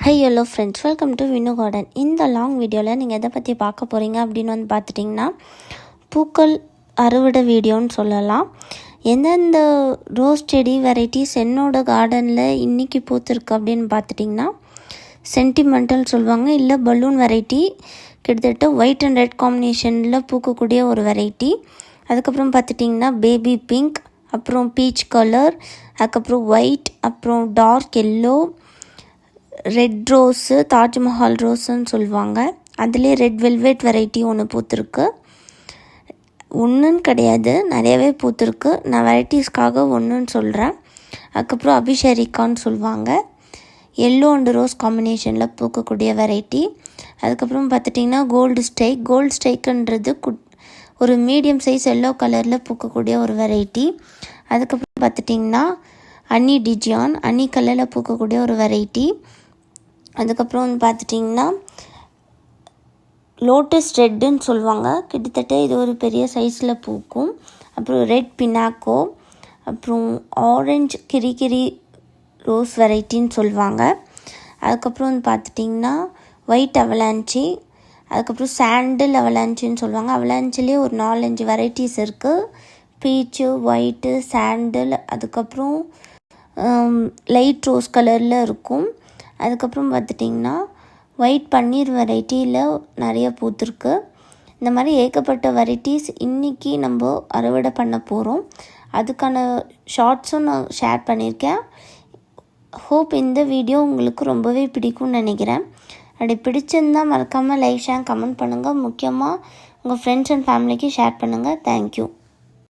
Hello friends, welcome to Vinu garden. இந்த long வீடியோவில் நீங்கள் எதை பற்றி பார்க்க போகிறீங்க அப்படின்னு பார்த்துட்டிங்கன்னா, பூக்கள் அறுவடை வீடியோன்னு சொல்லலாம். எந்தெந்த ரோஸ் செடி வெரைட்டிஸ் என்னோடய கார்டனில் இன்றைக்கி பூத்துருக்கு அப்படின்னு பார்த்துட்டிங்கன்னா, சென்டிமெண்டல் சொல்லுவாங்க, இல்லை பலூன் வெரைட்டி, கிட்டத்தட்ட ஒயிட் அண்ட் ரெட் காம்பினேஷனில் பூக்கக்கூடிய ஒரு வெரைட்டி. அதுக்கப்புறம் பார்த்துட்டிங்கன்னா பேபி பிங்க், அப்புறம் பீச் கலர், அதுக்கப்புறம் ஒயிட், அப்புறம் dark yellow, red rose, Taj Mahal ரோஸுன்னு சொல்லுவாங்க. அதுலேயே ரெட் வெல்வெட் வெரைட்டி ஒன்று பூத்துருக்கு. ஒன்றுன்னு கிடையாது, நிறையவே பூத்துருக்கு. நான் வெரைட்டிஸ்க்காக ஒன்றுன்னு சொல்கிறேன். அதுக்கப்புறம் அபிஷேரிக்கான்னு சொல்லுவாங்க, எல்லோ அண்ட் ரோஸ் காம்பினேஷனில் பூக்கக்கூடிய வெரைட்டி. அதுக்கப்புறம் பார்த்துட்டிங்கன்னா கோல்டு ஸ்டைக்குன்றது ஒரு மீடியம் சைஸ் எல்லோ கலரில் பூக்கக்கூடிய ஒரு வெரைட்டி. அதுக்கப்புறம் பார்த்துட்டிங்கன்னா அன்னி கலரில் பூக்கக்கூடிய ஒரு வெரைட்டி. அதுக்கப்புறம் பார்த்துட்டிங்கன்னா லோட்டஸ் ரெட்டுன்னு சொல்லுவாங்க, கிட்டத்தட்ட இது ஒரு பெரிய சைஸில் பூக்கும். அப்புறம் ரெட் பினாக்கோ, அப்புறம் ஆரஞ்சு கிரி ரோஸ் வெரைட்டின்னு சொல்லுவாங்க. அதுக்கப்புறம் பார்த்துட்டிங்கன்னா ஒயிட் அவலான்ச்சி, அதுக்கப்புறம் சாண்டில் அவலான்ச்சின்னு சொல்லுவாங்க. அவலான்ச்சிலே ஒரு 4-5 வெரைட்டிஸ் இருக்குது. பீச்சு, ஒயிட்டு, சாண்டில், அதுக்கப்புறம் லைட் ரோஸ் கலரில் இருக்கும். அதுக்கப்புறம் பார்த்துட்டிங்கன்னா ஒயிட் பன்னீர் வெரைட்டியில் நிறைய பூத்துருக்கு. இந்த மாதிரி ஏகப்பட்ட வெரைட்டிஸ் இன்றைக்கி நம்ம அறுவடை பண்ண போகிறோம். அதுக்கான ஷார்ட்ஸும் நான் ஷேர் பண்ணியிருக்கேன். ஹோப் இந்த வீடியோ உங்களுக்கு ரொம்பவே பிடிக்கும்னு நினைக்கிறேன். அப்படி பிடிச்சிருந்தால் மறக்காமல் லைக், ஷேர், கமெண்ட் பண்ணுங்கள். முக்கியமாக உங்கள் ஃப்ரெண்ட்ஸ் அண்ட் ஃபேமிலிக்கு ஷேர் பண்ணுங்கள். தேங்க்யூ.